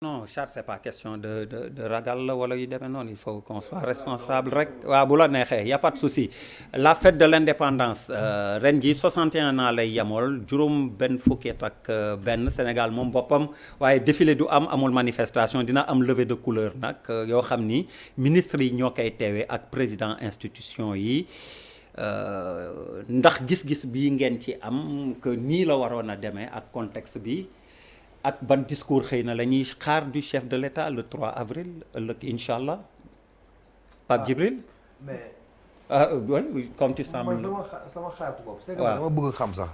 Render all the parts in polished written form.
non Charles, c'est pas question de ragal la wala yu demee noonu, il faut qu'on soit responsable rek. waaw bu la neexee y a pas de souci. La fête de l'indépendance ren ji 61 ans lay yemool juróom benn fukkeet ak benn Sénégal moom boppam, waaye défilé du am, amul manifestation, dina am levée de couleur nag yoo xam ni ministre yi ñoo koy teewee ak président institution yi. Ndax gis-gis bi ngeen ci am que nii la waroon a demee ak contexte bi ak ban discours xëy na la ñuy xaar du chef de l'État le 3 avril ëllëg incha allah Pape Djibril. mais oui comme tu sens. sama xalaatu bopp. c'est que waaw dama bëgg xam sax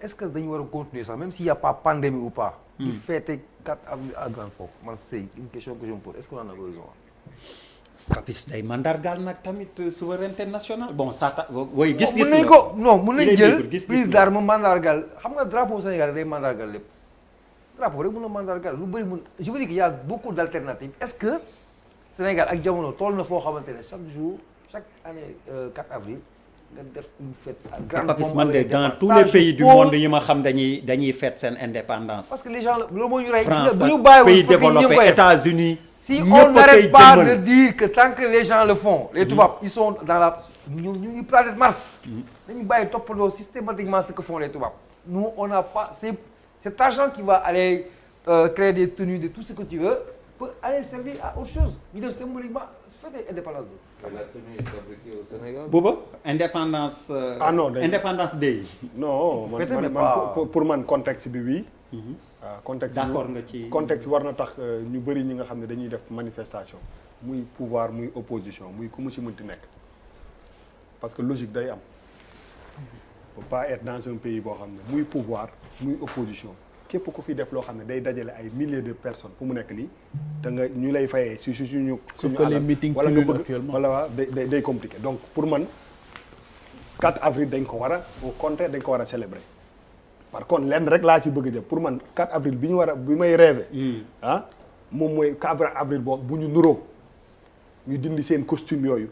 est-ce que dañu war a continuer sax même s'il y a pas pandémie ou pas. di fêter 4 avril à grande pompe man c'est une question que je me pose est-ce qu'on en a besoin. Papis day mandargaal nag tamit souveraineté nationale bon ça ta woy gis-gis mën nañ ko non mën nañ jël gis-gis prise d'arme mandargaal xam nga drapeau Sénégal day mandargaal lépp. drapeau rek mën na mandargaal lu bëri mën je veux dire qu'il y a beaucoup d'alternatives est-ce que Sénégal ak jamono toll na foo xamante ne chaque jour chaque année 4 avril nga def une fête à grande pompe. Papis man de dans tous les pays du monde yi ma xam dañuy fête seen indépendance. parce que les gens loolu moo ñu rey. France bu ñu ak bàyyiwul pays développés États-Unis si on n'arrête pas de dire que tant que les gens le font les tubaab ils sont dans la ñu ngi planète Mars. dañu bàyyi toppandoo systématiquement ce que font les tubaab. nous on n'a pas cet argent qui va aller créer des tenues de tout ce que tu veux peut aller servir à autre chose ñu def symboliquement fête indépendance bi. La tenue est fabriquée au Sénégal. Bouba indépendance. Indépendance Day. non pour man contexte bi oui. contexte d'accord nga ci contexte war na tax ñu bëri ñi nga xam ne dañuy def manifestation muy pouvoir muy opposition muy ku mu ci mënti nekk parce que logique day am. faut pas être dans un pays boo xam ne muy pouvoir muy opposition képp ku fi def loo xam ne day dajale ay milliers de personnes fu mu nekk nii te nga ñu lay fayee suñu alal wala nga bëgg wala day compliqué donc pour man 4 avril dañ ko war a au contraire dañ ko war a célébrer par contre lenn rek laa ci bëgg a jëm pour man 4 avril bi ñu war a bi may rêver moom mooy 4 avril boobu bu ñu nuroo ñu dindi seen costume yooyu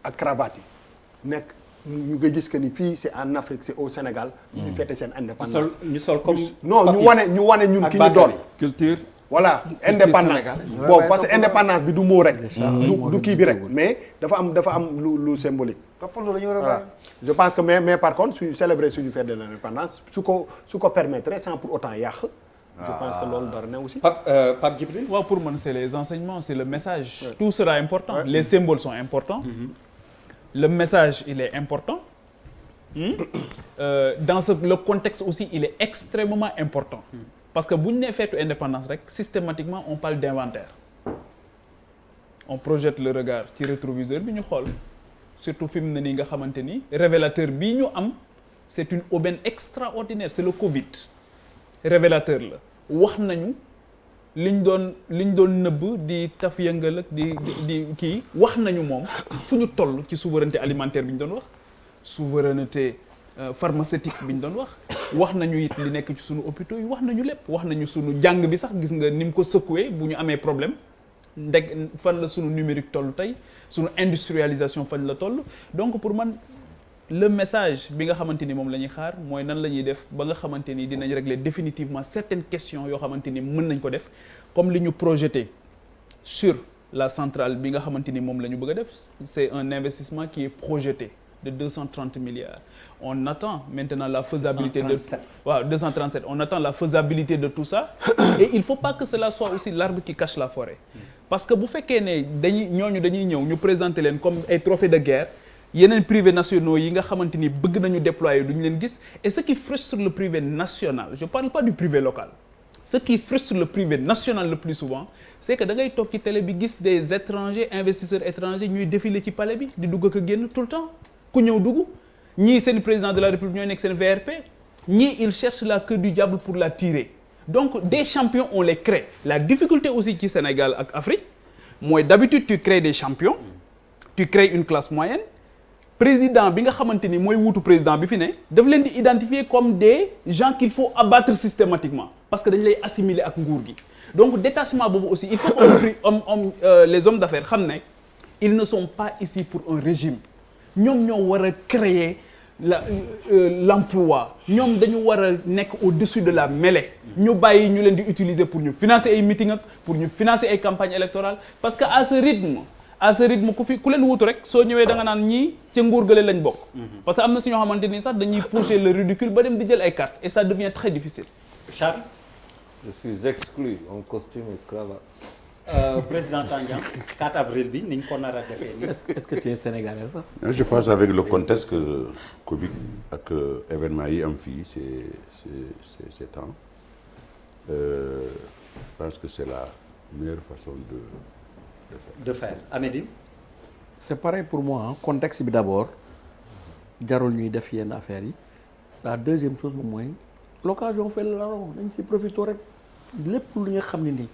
ak cravate yi nekk ñu nga gis que ni fii c'est en Afrique c'est au Sénégal. ñu fêter seen indépendance. ñu sol comme non ñu wane ñun ki ñu doon. culture. voilà indépendance boobu parce que indépendance bi du moo rek. du kii bi rek mais dafa am lu symbolique. toppandoo la ñu war a bàyyi. je pense que mais par contre suñu célébrer suñu fête de l'indépendance su ko permettre sans pour autant yàq. je pense que loolu dara ne aussi. Pape Djibril. waaw pour man c'est les enseignements c'est le message. tout sera important les symboles sont importants. Le message, il est important. Dans le contexte aussi, il est extrêmement important. Parce que si on fait l'indépendance, systématiquement, on parle d'inventaire. On projette le regard sur le rétroviseur, surtout film révélateur, c'est une aubaine extraordinaire. C'est le Covid. Révélateur. liñ doon nëbb di taf yëngal ak di kii wax nañu moom fu ñu toll ci souveraineté alimentaire bi ñu doon wax souveraineté pharmaceutique bi ñu doon wax nañu it li nekk ci sunu hôpitaux yi wax nañu lépp wax nañu sunu jàng bi sax gis nga ni mu ko secoué bu ñu amee problème ndeg fan la sunu numérique toll tey sunu industrialisation fan la toll donc pour man le message bi nga xamante ni moom la ñuy xaar mooy nan la ñuy def ba nga xamante ni dinañ régler définitivement certaines questions yoo xamante ni mën nañ ko def comme li ñu projeté sur la centrale bi nga xamante ni moom la ñu bëgg a def c'est un investissement qui est projeté de 230 milliards on attend maintenant la faisabilité 237 on attend la faisabilité de tout ça et il faut pas que cela soit aussi l'arbre qui cache la forêt parce que bu fekkee ne dañuy ñëw ñu présenter leen comme ay trophées de guerre yeneen privés nationaux yi nga xamante ni bëgg nañu déployer duñu leen gis et ce qui frustre le privé national je parle pas du privé local ce qui frustre le privé national le plus souvent c'est que da ngay toog ci télé bi gis des étrangers investisseurs étrangers ñuy défiler ci palais bi di dugg ak a génn tout le temps ku ñëw dugg ñii seen président de la République ñooy nekk seen VRP ñii ils cherchent la queue du diable pour la tirer donc des champions on les crée la difficulté aussi ci Sénégal ak Afrique mooy d'habitude tu crées des champions tu crées une classe moyenne président bi nga xamante ni mooy wuutu président bi fi ne daf leen di identifier comme des gens qu'il faut abattre systématiquement parce que dañ lay assimiler ak nguur gi donc détachement boobu aussi il faut que les hommes d'affaires xam ne ils ne sont pas ici pour un régime ñoom ñoo war a créer l'emploi ñoom dañu war a nekk au-dessus de la mêlée. ñu bàyyi ñu leen di utiliser pour ñu financer ay meeting ak pour ñu financer ay campagnes électorales parce que à ce rythme ku leen wutu rek soo ñëwee da nga naan ñii ca nguur gële lañ bokk. parce que am na si ñoo xamante ni sax dañuy pousser le ridicule ba dem di jël ay cartes et ça devient très difficile. Charles. Je suis exclu en costume et cravate. Président Tandian 4 avril bi niñ ko nar a defee nii. Est-ce que tu es sénégalais ça? Je pense avec le contexte que Covid ak événement yi am fii ces temps je pense que c'est la meilleure façon de faire. Amédine. C'est pareil pour moi hein. Contexte bi d'abord jarul ñuy def yenn affaires yi la deuxième chose moom mooy l'occasion fait le larron dañ ci profiter rek lépp lu nga xam ne nii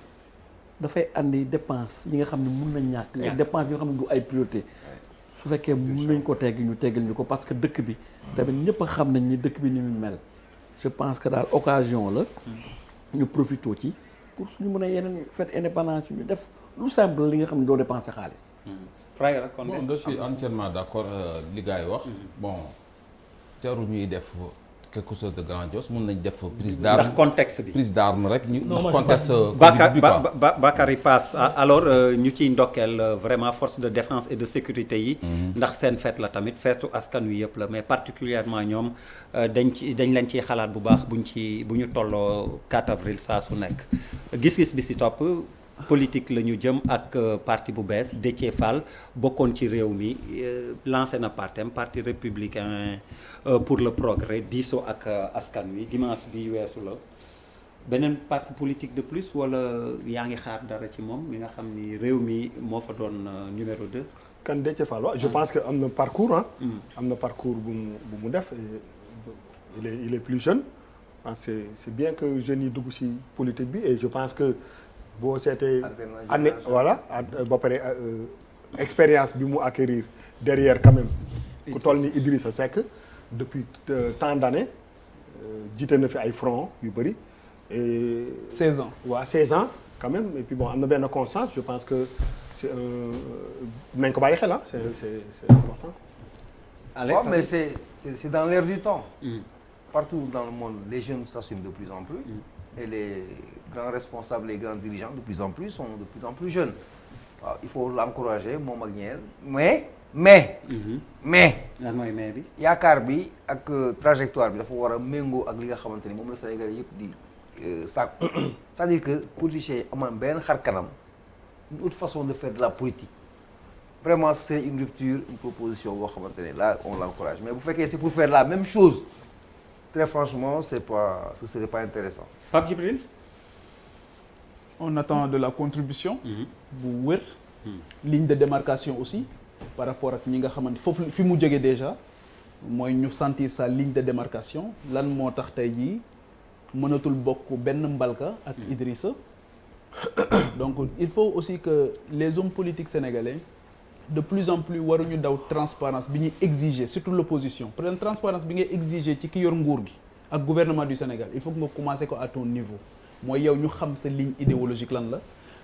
dafay andi dépense yi nga xam ne mun nañ ñàkk dépense yi nga xam ne du ay priorité su fekkee mun nañ ko tegg ñu teggal ñu ko parce que dëkk bi tamit ñëpp a xam nañ ni dëkk bi ni mu mel je pense que daal occasion la ñu profité ci pour suñu mën a yeneen fête indépendance ñu def lu simple li nga xam ne doo dépenser xaalis. Frère kon bon je suis entièrement d'accord li gars yi wax bon jarul ñuy def quelque chose de grandiose mun nañ def prise d'arme ndax contexte bi prise d'arme rek ñu non contexte Bakary Pass alors ñu ciy ndokkeel vraiment force de défense et de sécurité yi ndax seen fête la tamit feetu askan wi yëpp la mais particulièrement ñoom dañ leen ciy xalaat bu baax bu ñu tolloo 4 avril saa su nekk gis-gis bi si topp politique la ñu jëm ak parti bu bees Déthié Fall bokkoon ci réew mi lancé na parti républicain pour le progrès diisoo ak askan wi dimanche bi weesu la beneen parti politique de plus wala yaa ngi xaar dara ci moom mi nga xam ni réew mi moo fa doon numéro 2. kan Déthié Fall waaw je pense que am na parcours am na parcours bu mu def il est plus jeune je pense que c'est bien que jeunes yi dugg ci politique bi et je pense que boo seetee année voilà ba pare expérience bi mu acquérir derrière quand même ku toll ni Idrissa Seck depuis tant d'années jiite na fi ay front yu bëri et 16 ans waaw 16 ans quand même et puis bon am na benn constance je pense que c'est nañ ko bàyyi xel c'est important. Ouais, mais c'est dans l'air du temps. Partout dans le monde les jeunes s'assument de plus en plus. Et les grands responsables, les grands dirigeants de plus en plus sont de plus en plus jeunes. waaw il faut l'encourager moom ak ñeel mais lan mooy mais bi. yaakaar bi ak trajectoire bi dafa war a méngoo ak li nga xamante ni moom la Sénégal yëpp di sàkku c'est-à-dire que politiciens yi amoon benn xar kanam une autre façon de faire de la politique vraiment c'est une rupture une proposition boo xamante ne là on l'encourage mais bu fekkee c'est pour faire la même chose très franchement ce serait pas intéressant. Pape Djibril. on attend de la contribution bu wér ligne de démarcation aussi par rapport ak ñi nga xamante foofu fi mu jógee déjà mooy ñu sentir sa ligne de démarcation lan moo tax tey jii mënatul bokk benn mbalka ak Idrissa donc il faut aussi que les hommes politiques sénégalais de plus en plus waruñu daw transparence bi ñuy exiger surtout l'opposition peut être transparence bi ngay exiger ci ki yor nguur gi ak gouvernement du Sénégal il faut que nga commencer ko à ton niveau mooy yow ñu xam sa ligne idéologique lan la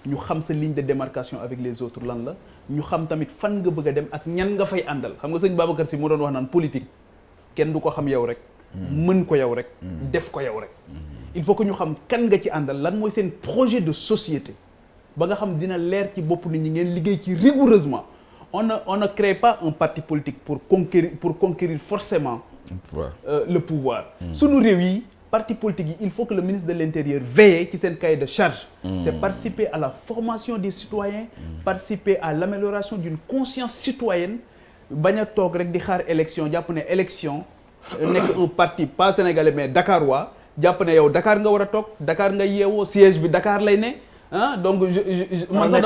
ñu xam sa ligne de démarcation avec les autres lan la ñu xam tamit fan nga bëgg a dem ak ñan nga fay àndal xam nga sëñ Babacar Sy moo doon wax naan politique kenn du ko xam yow rek mën ko yow rek def ko yow rek il faut que ñu xam kan nga ci àndal lan mooy seen projet de société ba nga xam dina leer ci bopp nit ñi ngeen liggéey ci rigoureusement on ne crée pas un parti politique pour conquérir forcément le pouvoir sunu réew yi parti politique yi il faut que le ministre de l'Intérieur veille ci seen cahier de charge c'est participer à la formation des citoyens participer à l'amélioration d'une conscience citoyenne bañ a toog rek di xaar élection jàpp ne élection nekk un parti pas sénégalais mais dakarois jàpp ne yow Dakar nga war a toog Dakar nga yeewoo siège bi Dakar lay ne donc man sax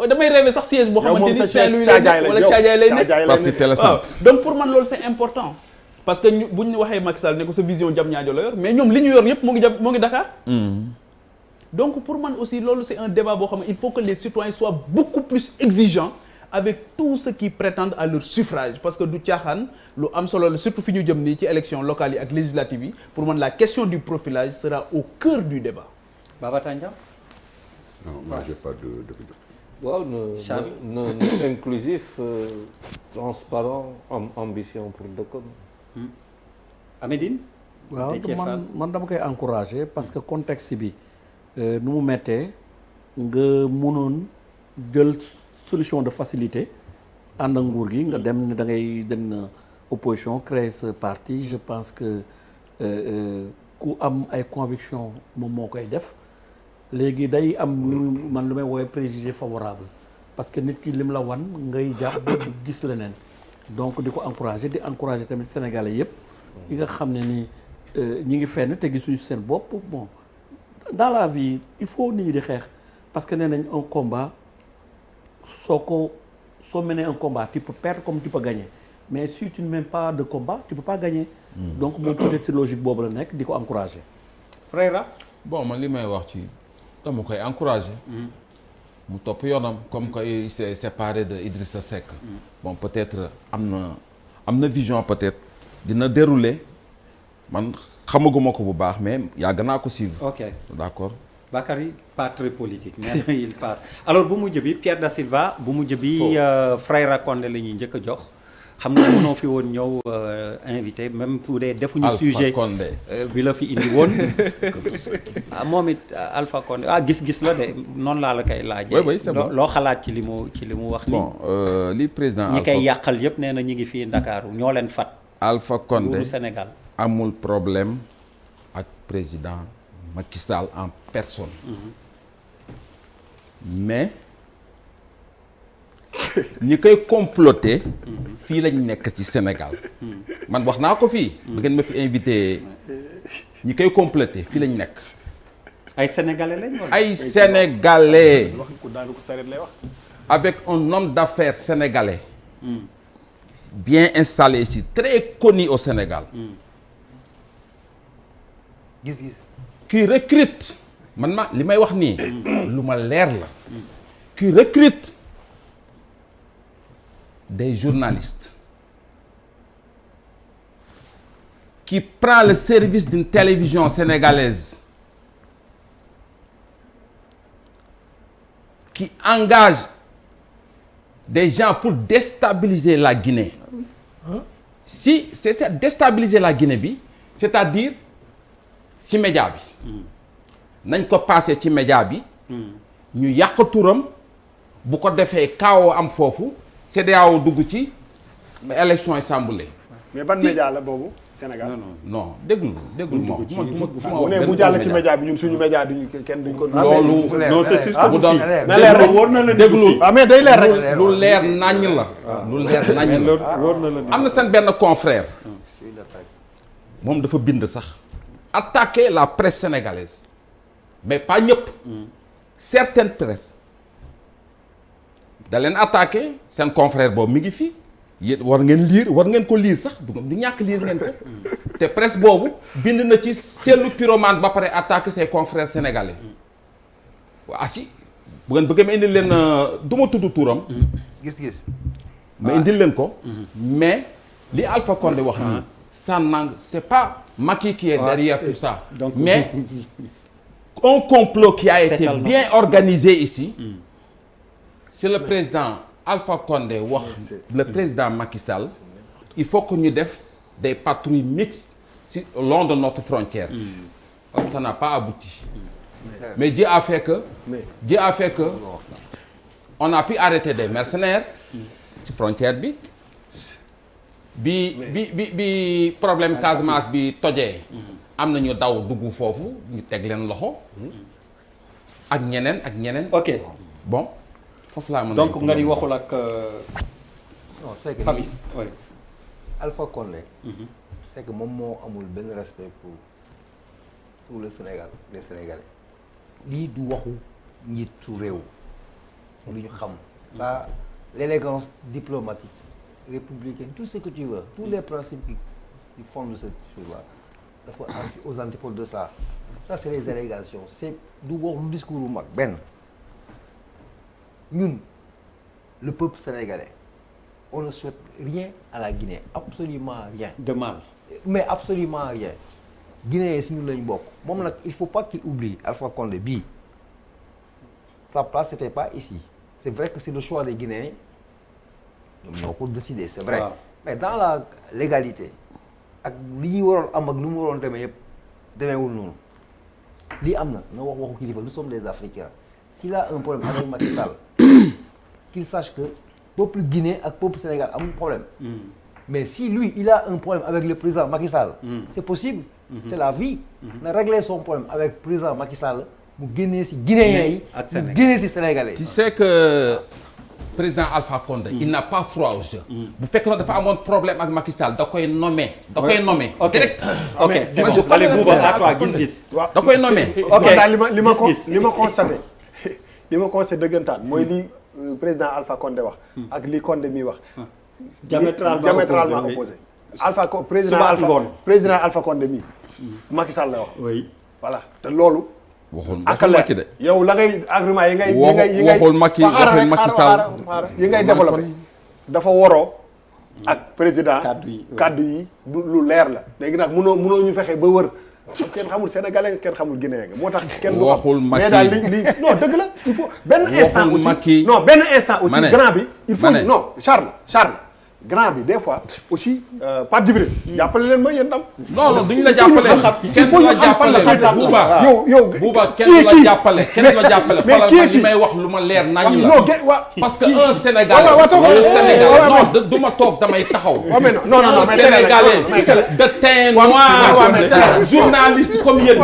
damay rêver sax siège boo xamante ni Saint-Louis lay nekk wala Thiadiaye lay nekk parti télécentre donc pour man loolu c'est important parce que bu ñu waxee Macky Sall ne ko sa vision Diamniadio la yor mais ñoom li ñu yor yëpp moo ngi Dakar donc pour man aussi loolu c'est un débat boo xam ne il faut que les citoyens soient beaucoup plus exigeants avec tous ceux qui prétendent à leur suffrage parce que du caaxaan lu am solo la surtout fi ñu jëm nii ci élections locales yi ak législatives yi pour man la question du profilage sera au cœur du débat. Baba Tandian. Non, moi j'ai pas de. waaw inclusif transparent ambition pour dëkkam. Amédine. waaw Déthié Fall. man dama koy encourager parce que contexte bi nu mu mettee nga mënoon jël solution de facilité ànd ak nguur gi nga dem ne da ngay dem na opposition créer ce parti je pense que ku am ay conviction moom moo koy def léegi day am man lu may woowee préjugé favorable parce que nit ki lim la wan ngay jàpp ba gis leneen donc di ko encourager di encourager tamit sénégalais yëpp yi nga xam ne ni ñi ngi fenn te gisuñu seen bopp bon dans la vie il faut nit ñi di xeex parce que nee nañ un combat soo menee un combat tu peux perdre comme tu peux gagner mais si tu ne mènes pas de combat tu peux pas gagner. donc moom peut-être ci logique boobu la nekk di ko encourager. Frère. bon man li may wax ci dama koy encourager. mu topp yoonam comme que il s'est séparé de Idrissa Seck. bon peut-être am na vision peut-être dina dérouler man xamaguma ko bu baax mais yàgg naa ko suivre. ok d'accord. Bakary pas très politique mais il passe alors bu mujj bi Pierre Da Silva bu mujj bi Frère Condé la ñuy njëkk a jox xam nga mënoo fi woon ñëw invité même pour dee defuñu sujet bi la fi indi woon moom it Alpha Condé gis-gis la de noonu laa la koy laajee. oui c'est bon loo xalaat ci li mu wax ni bon li président ñi koy yàqal yëpp nee na ñi ngi fii Ndakaaru ñoo leen fat Alpha Condé nguuru Sénégal amul problème ak président Macky Sall en personne. mais ñi koy comploter fii lañ nekk ci Sénégal man wax naa ko fii ba ngeen ma fi invité ñi koy comploter fii lañ nekk ay sénégalais lañ ay sénégalais wax ko daanu ko saret lay wax avec un homme d'affaires sénégalais bien installé ici très connu au Sénégal gis-gis qui recrute man ma li may wax nii lu ma leer la qui recrute des journalistes qui prend le service d'une télévision sénégalaise qui engage des gens pour déstabiliser la Guinée si c'est ça déstabiliser la Guinée bi c'est-à-dire ci média bi nañ ko passé ci média bi ñu yàq turam bu ko defee kaawoo am foofu CEDEAO dugg ci élection yi chamboulé mais ban média la boobu Sénégal non déglu moom mu ne mu jàll ci média bi ñun suñu média duñu kenn duñ ko loolu non c'est sûr bu doon na leer rek wóor na la déglu mais day leer rek lu leer naññ la lu leer naññ la wóor na la am na seen benn confrère moom dafa bind sax attaquer la presse sénégalaise mais pas ñëpp certaines presse da leen attaqué seen confrère boobu mi ngi fi yéen war ngeen ko lire sax du ñàkk lire ngeen ko te presse boobu bind na ci seetlu pyromane ba pare attaqué ses confrères sénégalais waa si bu ngeen bëggee ma indil leen du ma tudd turam gis-gis ma indil leen ko mais li Alpha Condé wax nii ça nang c'est pas Macky qui est derrière tout ça donc, mais un complot qui a été bien organisé ici c'est le président Alpha Condé wax le président Macky Sall il faut que ñu def des patrouilles mixtes sur le long de notre frontière ça n'a pas abouti mais Dieu a fait que on a pu arrêter des mercenaires ci frontière bi problème Casamance bi tojee am na ñu daw dugg foofu ñu teg leen loxo ak ñeneen ok bon foofu laa mën donc nga di waxul ak non c'est que Papis oui Alpha Condé c'est que moom moo amul benn respect pour le Sénégal les Sénégalais lii du waxu njiitu réew lu ñu xam ça l'élégance diplomatique républicaine tout ce que tu veux tous les principes qui fondent cette chose-là dafa aux antipodes de ça c'est les allégations c'est du wax lu discours bu mag benn ñun le peuple sénégalais on ne souhaite rien à la Guinée absolument rien de mal mais absolument rien Guinéen si ñun lañ bokk moom nag il faut pas qu'il oublie Alpha Condé bii sa place c'était pas ici c'est vrai que c'est le choix des Guinéens ñoom ñoo ko décidé c'est vrai mais dans la légalité ak li ñuy waroon am ak lu mu waroon demee yëpp demeewul noonu lii am na nga wax waxu kilifa nous sommes des Africains s'il a un problème avec Macky Sall qu'il sache que peuple Guinée ak peuple Sénégal amul problème mais si lui il a un problème avec le président Macky Sall c'est possible c'est la vie na régler son problème avec président Macky Sall mu génnee si Guinéens yi mu génnee si Sénégalais tu sais que président Alpha Condé il n'a pas froid au jeu bu fekk na dafa amoon problème ak Macky Sall da koy nommer direct ok c'est bon allez Bouba à toi gis-gis da koy nommer ok daal li ma constaté li ma constaté dëggantaan mooy li président Alpha Condé wax ak li Condé mi wax diamétralement opposé président Alpha Condé mi Macky Sall la wax oui voilà te loolu waxul Macky de yow la ngay argument yi ngay waxul Macky Sall yi ngay développé dafa waroo ak président kaddu yi lu leer la léegi nag mënoo ñu fexe ba wër kenn xamul sénégalais kenn xamul guinéen nga moo tax kenn du waxul Macky mais daal li non dëgg la il faut benn instant aussi grand bi il faut non Charles grand bi des fois aussi Pape Djibril jàppale leen ma yéen tam non duñu la jàppale kenn du la jàppale Bouba yow Bouba kenn du la jàppale xoolal man li may wax lu ma leer nañ la parce que un Sénégalais non du ma toog damay taxaw non Sénégalais de teint noir journaliste comme yéen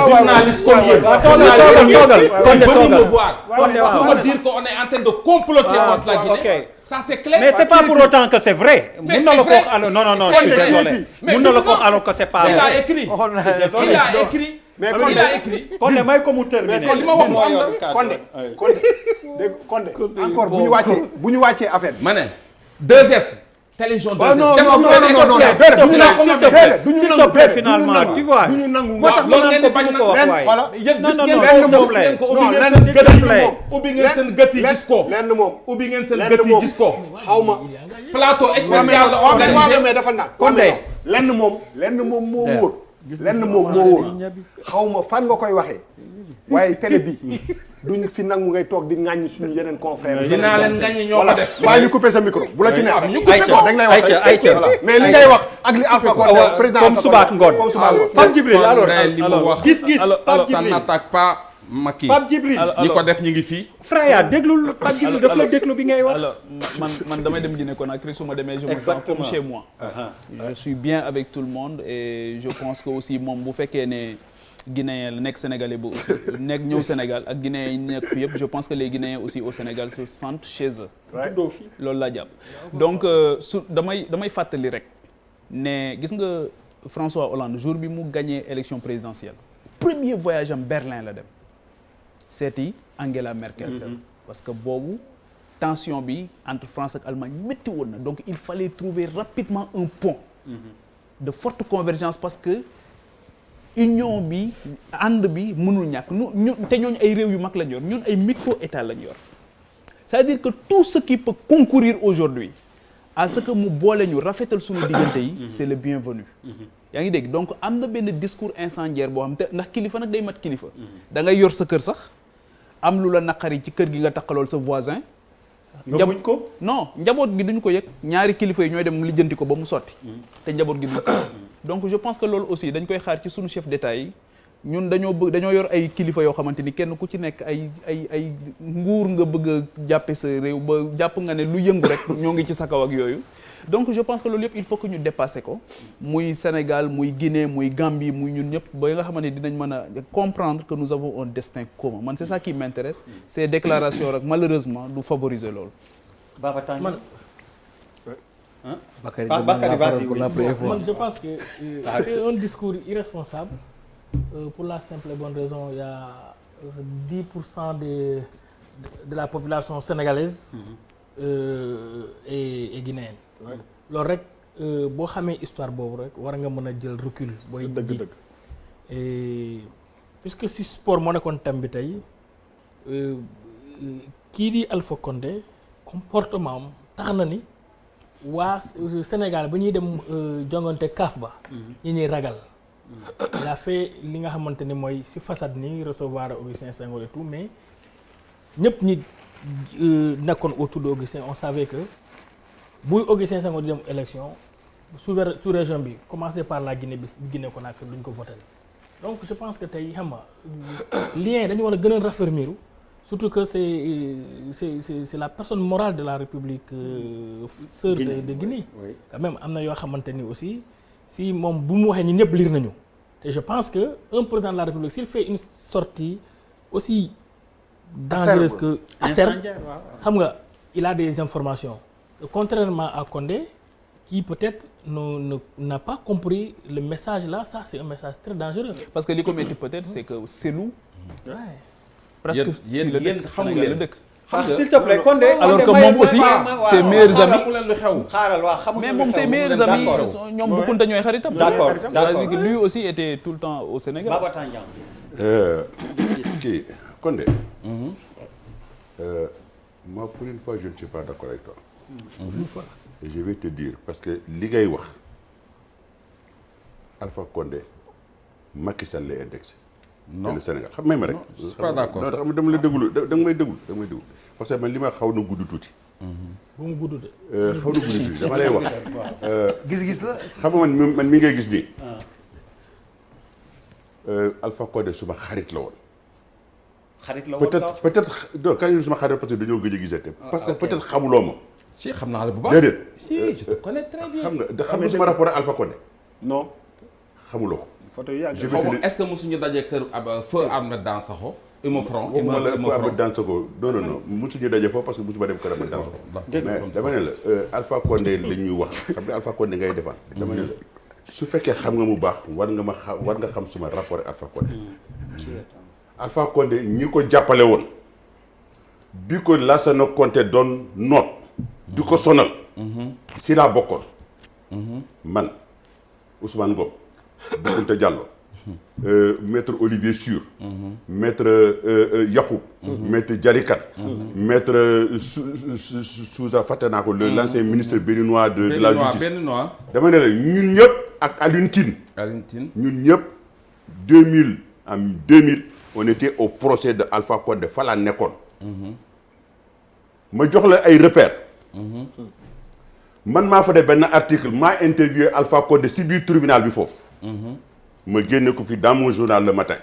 venez me voir pour me dire qu'on est en train de comploter contre la Guinée. Ça c'est clair. Mais c'est pas pour autant que c'est vrai. Mais c'est vrai. Non, je suis désolé. Mun na la ko alors que c'est pas vrai. Il a écrit. mais il a écrit. Condé may ko mu terminer. li ma wax mu am na. Condé encore bu ñu wàccee affaire bi. ma ne 2S. télévision 2S. non s'il te plaît finalement tu vois. moo tax loolu ngeen di bañ na voilà yéen gis ngeen ko ubbi ngeen seen gët yi gis ko lenn moom ubbi ngeen seen gët yi gis ko xaw ma plateau spécial la organisé mais dafa nag Condé lenn moom moo wóor xaw ma fan nga koy waxee waaye télé bi duñ fi nangu ngay toog di ŋàññ suñu yeneen confrères dinaa leen ŋàññ ñoo ko def waaye ñu coupé sa micro bu la ci neex ñu coupé ko dañ lay wax ayca mais li ngay wax ak li Alpha Condé président comme suba ak ngoon Pape Djibril alors gis Pape ça Djibril n'attaque pas Macky Pape Djibril ñi ko def ñi ngi fii Freya déglul Pape Djibril daf la déglu bi ngay wax alors man damay dem Guinée Conakry su ma demee je me sens comme chez moi je suis bien avec tout le monde et je pense que aussi moom bu fekkee ne Guinéen la nekk Sénégalais bu nekk ñëw Sénégal ak Guinéens yi nekk fi yëpp je pense que les Guinéens aussi au Sénégal se sentent chez eux loolu laa jàpp donc su damay fàttali rek ne gis nga François Hollande jour bi mu gagné élection présidentielle premier voyage am Berlin la dem seeti Angela Merkel parce que boobu tension bi entre France ak Allemagne métti woon na donc il fallait trouver rapidement un pont de forte convergence parce que union bi ànd bi mënul ñàkk ñun te ñooñu ay réew yu mag lañ yor ñun ay micro état lañ yor c'est-à-dire que tout ce qui peut concourir aujourd'hui à ce que mu boole ñu rafetal suñu diggante yi c'est le bienvenu yaa ngi dégg donc am na benn discours incendiaire boo xam te ndax kilifa nag day mat kilifa da ngay yor sa kër sax am lu la naqari ci kër gi nga takkalool sa voisin muñ ko non njaboot gi duñ ko yëg ñaari kilifa yi ñooy dem lijjanti ko ba mu sotti te njaboot gi duñ ko donc je pense que loolu aussi dañ koy xaar ci suñu chef d'État yi ñun dañoo yor ay kilifa yoo xamante ni kenn ku ci nekk ay nguur nga bëgg a jàppe sa réew ba jàpp nga ne lu yëngu rek ñoo ngi ci sa kaw ak yooyu donc je pense que loolu yëpp il faut que ñu dépasser ko muy Sénégal muy Guinée muy Gambie muy ñun ñëpp ba nga xamante ni dinañ mën a comprendre que nous avons un destin commun man c'est ça qui m'intéresse ces déclarations rek malheureusement du favoriser loolu Baba Tanguy man je pense que c'est un discours irresponsable pour la simple et bonne raison il y a 10% de la population sénégalaise et guinéenne loolu rek boo xamee histoire boobu rek war nga mën a jël recul booy dëgg et puisque si sport moo nekkoon thème bi tey kii di Alpha Condé comportement am tax na ni waa Sénégal bu ñuy dem jongante CAF ba ñi ñuy ragal il a fait li nga xamante ni mooy si façade ni recevoir Augustin Senghor et tout mais ñëpp ñi nekkoon autour de Augustin on savait que buy Augustin Senghor di dem élection sous-région bi commencé par la Guinée Conakry duñ ko voté donc je pense que tey xam nga lien yi dañu war a gën a raffermir surtout que c'est la personne morale de la République sœur de Guinée. Oui. Quand même am na yoo xamante ni aussi si moom bu mu waxee ñun ñëpp lire nañu te je pense que un président de la République s'il fait une sortie aussi dangereuse que acerbe xam nga il a des informations contrairement à Condé qui peut-être n'a pas compris le message là, ça c'est un message très dangereux. parce que li ko metti peut-être c'est que Cellou Ouais. presque yéen xamu leen la dëkk. s'il te plaît Condé. alors que moom aussi ses meilleurs amis. xamu leen lu xew. xaaral waaw xamuñu mais moom ses meilleurs amis ñoom Boukounta ñooy xaritam. D'accord. C'est-à-dire que lui aussi était tout le temps au Sénégal. Baba Tandian. Kii Condé. Moi pour une fois je ne suis pas d'accord avec toi. Une fois. Et je vais te dire parce que li ngay wax Alpha Condé Macky Sall lay indexé. non le Sénégal xam may ma rek. je suis pas d'accord. non xam dama la déglu da nga may déglu parce que man li ma xaw na gudd tuuti. bu mu gudd de. xaw na gudd tuuti dama lay wax. gis-gis la. xam nga man mi ngay gis nii. Alpha Condé suma xarit la woon. xarit la woon peut-être non quand ñu suma xarit parce que dañoo gëj a gisante. parce que peut-être xamuloo ma. si xam naa la bu baax. déedéet. si je te connais très bien. xam nga suma rapport ak Alpha Condé. non xamuloo ko. photo yi yàgg Je xaw vais te ma dire- est-ce que mosuñu dajee kër feu Ahmed Dansokho. Immeu Front waxuma la Immeu Alpha Front. Dansokho non mosuñu daje foofu parce que mosuma dem kër Ahmed Dansokho. mais dama ne la Alpha Condé la ñuy wax xam nga Alpha Condé ngay defar. dama ne la su fekkee xam nga mu baax war nga xam suma rapport ak Alpha Condé. Alpha Condé ñi ko jàppale woon bi ko Lassana Conté doon noot di ko sonal. si laa bokkoon. man Ousmane Ngom. Boukounta Diallo. maître Olivier Sur. maître Yacoub. maître Diarikat. maître Sousa fàtte naa ko l'ancien ministre béninois de la justice. Béninois dama ne la ñun ñëpp ak Alioune Tine. Alioune Tine. ñun ñëpp 2000 en 2000 on était au procès de Alpha Condé fa laa nekkoon. ma jox la ay repères. man maa fa def benn article maa interviewé Alpha Condé si biir tribunal bi foofu. ma génne ko fi dans mon journal le matin.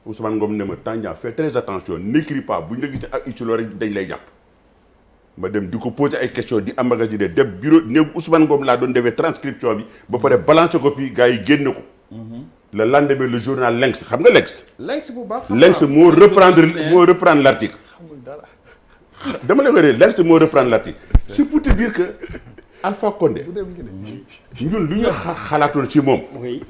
Ousmane Ngom ne ma Tandian fais très attention n'écris pas bu ñu la gisee ak Itilo rek dañ lay jàpp. ma dem di ko poser ay questions di emmagasiner dem bureau néegu Ousmane Ngom laa doon defee transcription bi ba pare balancer ko fii gars yi génne ko. le lendemain le journal L'Inx xam nga L'Inx. L'Inx bu baax. L'Inx moo reprendre l'article. dama lay wax ne L'Inx moo reprendre l'article. c'est pour te dire que Alpha Condé ñun lu ñu xalaatoon ci moom. oui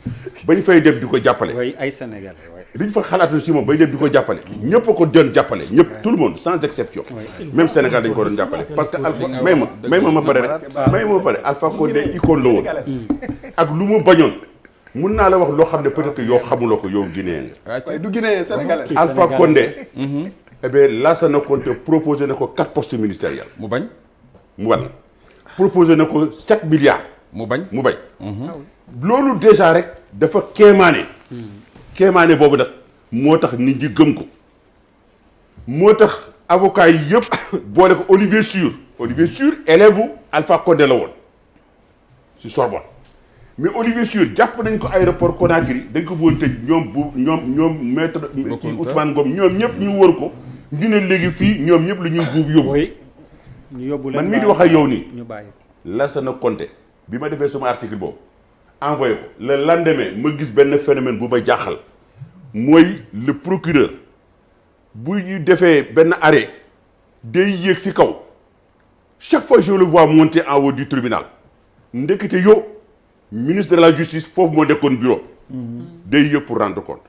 bañ fay dem di ko jàppale. oui ay Sénégalais oui. li ñu fa xalaatoon ci moom bañ dem di ko jàppale. ñëpp a ko doon jàppale ñëpp tout le monde sans exception. même Sénégal dañ ko doon jàppale parce que Alpha may ma pare rek Alpha Condé icône la woon. ak lu mu bañoon mun naa la wax loo xam ne peut-être que yow xamuloo ko yow Guinéen nga. waaye du Guinéen sénégalais. Alpha Condé. eh bien Lassana Conté proposé na ko 4 postes ministériels. mu bañ. mu wan proposé na ko 7 milliards. mu bañ. mu bañ. loolu déjà rek dafa kéemaane. kéemaane boobu nag moo tax nit ñi gëm ko. moo tax avocat yi yëpp boole ko Olivier Sur élève u Alpha Condé la woon si Sorbonne mais Olivier Sur jàpp nañ ko aéroport Conakry dañ ko bëggoon tëj ñoom maître kii Ousmane Ngom ñoom ñëpp ñu wër ko ñu ne léegi fii ñoom ñëpp la ñuy buub yóbbu. oui ñu yóbbu leen man mii di wax ak yow nii. ñu bàyyi Lassana Conté bi ma defee sama article boobu envoyé ko le lendemain ma gis benn phénomène bu ma jaaxal mooy le procureur bu ñu defee benn arrêt day yéeg ci kaw chaque fois je le vois monter en haut du tribunal ndekete yow ministre de la justice foofu moo nekkoon bureau day yéeg pour rendre compte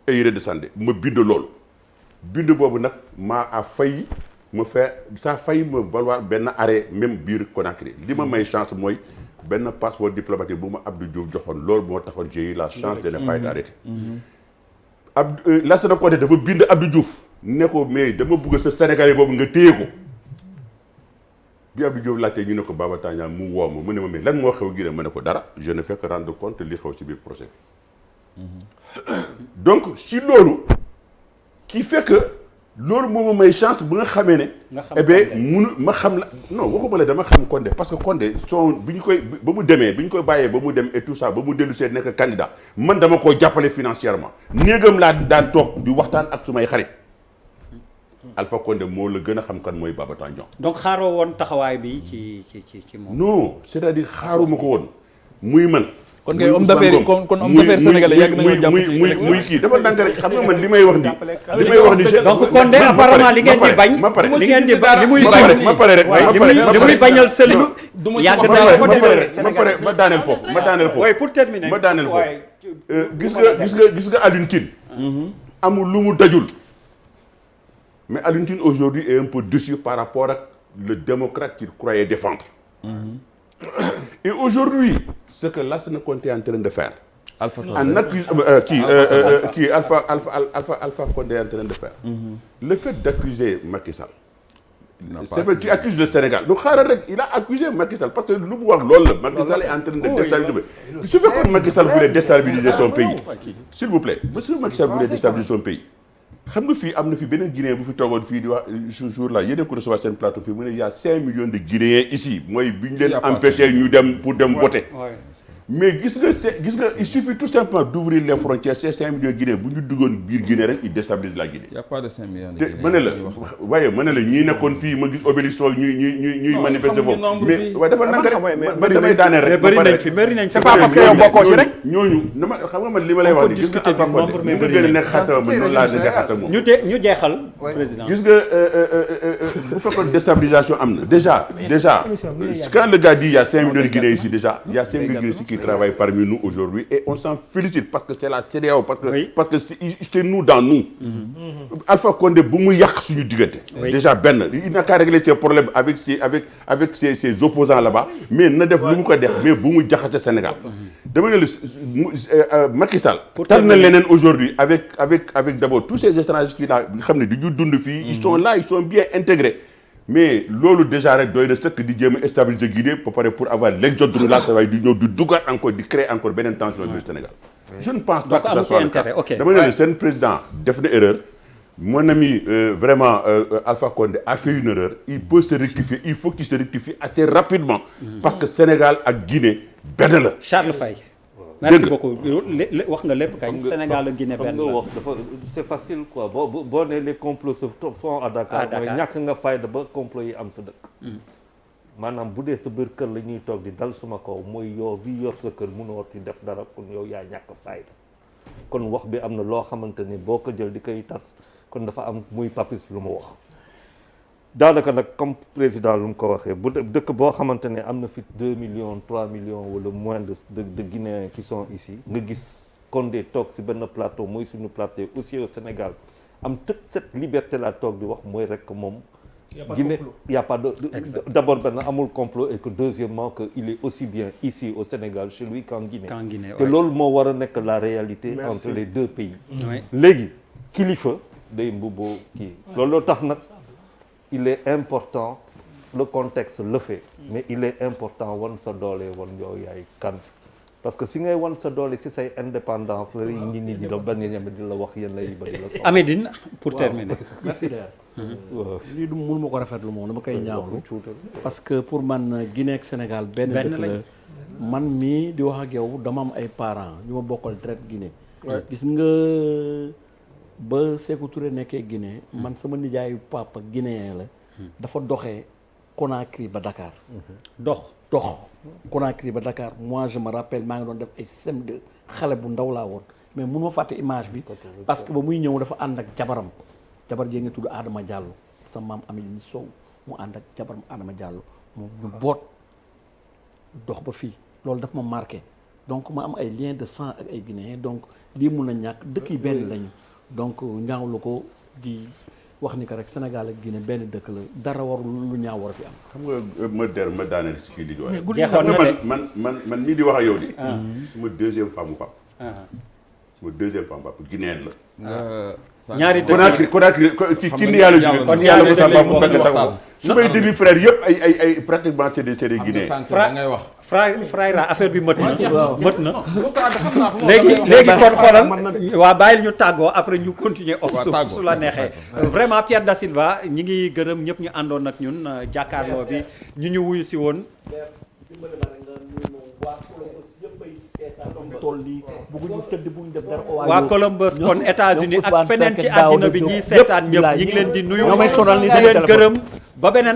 et il redescendait ma bind loolu bind boobu nag maa a failli ma failli me valoir benn arrêt même biir Conakry li ma may chance mooy benn passeport diplomatique bu ma Abdou Diouf joxoon loolu moo taxoon j'ai eu la chance de ne pas être arrêté. Lassana Conté dafa bind Abdou Diouf ne ko mais dama bëgg sa Sénégalais boobu nga téye ko bi Abdou Diouf laajte ñu ne ko Baba Tandian mu woo ma mu ne ma mais lan moo xew Guinée ma ne ko dara je ne fais que rendre compte li xew ci biir procès bi. donc si loolu qui fait que loolu moo ma may chance bu nga xamee ne. eh bien munu ma xam la non waxuma la dama xam Condé parce que Condé son bi ñu koy ba mu demee bi ñu koy bàyyee ba mu dem et tout ça ba mu dellu see nekk candidat man dama koo jàppale financièrement néegam laa daan toog di waxtaan ak sumay xarit Alpha Condé moo la gën a xam kan mooy Baba Tandian. donc xaaroo woon taxawaay bi ci moom. non c'est-à-dire xaaruma ko woon muy man. kon kay homme d'affaires yi kon homme d'affaires sénégalais yàgg nañoo jàpp ci muy kii dafa dànk rek xam nga man li may wax nii. donc Condé apparemment li ngeen di bañ. li ngeen di bañ li muy ma pare rek li muy bañal sëlu. yàgg na ko defee ma pare ma daaneel foofu ma daaneel foofu. oui pour terminer ma daaneel foofu. gis nga Alioune Tine. amul lu mu dajul. mais Alioune Tine aujourd'hui est un peu déçu par rapport ak le démocrate qu'il croyait défendre. Et aujourd'hui, ce que Lassana Conté est en train de faire, Alpha Condé est en train de faire, le fait d'accuser Macky Sall, c'est vrai, tu accuses le Sénégal. Donc il a accusé Macky Sall parce que le pouvoir Macky Sall est en train de déstabiliser. Il suffit que Macky Sall voulait déstabiliser son pays. S'il vous plaît, monsieur Macky Sall voulait déstabiliser son pays. xam nga fii am na fi beneen Guinéen bu fi toogoon fii di wax ce jour là yéen a ko recevoir seen plateau fii mu ne il y a 5 millions de Guinéens ici mooy bi ñu leen empêché ñu dem pour dem voter. mais gis nga il suffit tout simplement d'ouvrir les frontières ces 5 millions de Guinéens bu ñu duggoon biir Guinée rek ils déstabilisent la Guinée. Il y a pas de 5 millions de te Guinéens. ma ne la waaye ma ne la ñii nekkoon fii ma gis obélisque ñuy manifester foofu mais waaye dafa nanga rek man damay daaneel rek bëri nañ fi c'est pas parce que yow bokkoo ci rek ñooñu dama xam nga man li ma lay wax ni gis nga Alpha Condé ñu nga gën a nekk xatta ma noonu laa nekk xatta moom ñu jeexal président gis nga bu fekkoon déstabilisation am na déjà quand le gars dit il y a 5 millions de Guinéens ici déjà il y a 5 millions de Guinéens ici qui travaillent parmi nous aujourd'hui et on s'en félicite parce que c'est la CEDEAO parce que c'est nous dans nous. Alpha Condé bu mu yàq suñu diggante. déjà benn il n'a qu'à régler ses problèmes avec ses opposants là-bas mais na def lu mu ko def mais bu mu jaxase Sénégal. dama ne la Macky Sall. tal na leneen aujourd'hui avec d'abord tous ces étrangers qui là nga xam ne dañu dund fii. ils sont là ils sont bien intégrés. mais loolu déjà rek doy na sëkk di jéem a stabiliser Guinée ba pare pour avoir l'exode rural ça va di ñëw di duggaat encore di créer encore beneen tension biir Sénégal. je ne pense pas que ça soit le cas dama ne la seen président def na erreur. mon ami vraiment Alpha Condé a fait une erreur il peut se rectifier il faut qu'il se rectifie assez rapidement. parce que Sénégal ak Guinée benn la. Charles Faye. merci beaucoup wax nga lépp kañ Sénégal ak Guinée benn la wax dafa c'est facile quoi boo nee les complots se font à Dakar mooy ñàkk nga fayda ba complot yi am sa dëkk. maanaam bu dee sa biir kër la ñuy toog di dal suma kaw mooy yow bi yor sa kër mënoo ci def dara kon yow yaa ñàkk fayda kon wax bi am na loo xamante ni boo ko jël di koy tas kon dafa am muy papis lu mu wax. daanaka nag comme président lu mu ko waxee bu dëkk boo xamante ne am na fi 2 millions 3 millions wala moins de Guinéens qui sont ici nga gis Condé toog si benn plateau mooy suñu plateau aussi au Sénégal am toute cette liberté la toog di wax mooy rek moom Guinée y a pas de d'abord benn amul complot et que deuxièmement que il est aussi bien ici au Sénégal chez lui qu'en Guinée te loolu moo war a nekk la réalité entre les deux pays léegi kilifa day mbubboo kii looloo tax nag il est important le contexte le fait mais il est important wan sa doole wan yow yaay kan parce que si ngay wan sa doole ci say indépendance la nit ñi di la benn ñeme di la wax yéen lay ba di la soxla. Amédine pour terminer. merci lii du mënu ma ko rafetlu moom dama koy ñaawlu parce que pour man Guinée ak Sénégal benn dëkk la man mii di wax ak yow dama am ay parents ñu ma bokkal traite Guinée gis nga ba Sékou Touré nekkee Guinée man sama nijaayu papa guinéen la dafa doxee Conakry ba Dakar dox Conakry ba Dakar moi je me rappelle maa ngi doon def ay CM2 xale bu ndaw laa woon mais mun ma fàtte image bi parce que ba muy ñëw dafa ànd ak jabar jee nga tudd Adama Diallo sa maam Amine Sow mu ànd ak jabaram Adama Diallo mu ñu boot dox ba fii loolu daf ma marqué donc ma am ay liens de sang ak ay Guinéens donc lii mun a ñàkk dëkk yi benn lañu donc ñaawlu ko di wax ni que rek Sénégal ak Guinée benn dëkk la dara warul lu ñaaw war a fi am. xam nga ma daaneel ci kii di wax. jeexoon na de man mii di wax ak yow di. suma deuxième femme papa. suma deuxième femme papa guinéenne la. ñaari dëkk Conakry kii ni yàlla jóge kon yàlla bu sa papa fekk taxaw su may demi frère yëpp ay pratiquement c'est des Guinéens. da ngay wax Frayra affaire bi mët na. waaw mët na. xam naa ko léegi kon xoolal waa bàyyil ñu tàggoo après ñu continuer off tàggoo, su la neexee vraiment Pierre Da Silva ñi ngi gërëm ñëpp ñu àndoon ak ñun jàkkaarloo bi ñu wuyu si woon waa Columbus kon États-Unis ak feneen ci àddina bi ñiy seetaan ñëpp ñi ngi leen di nuyu di leen gërëm ba beneen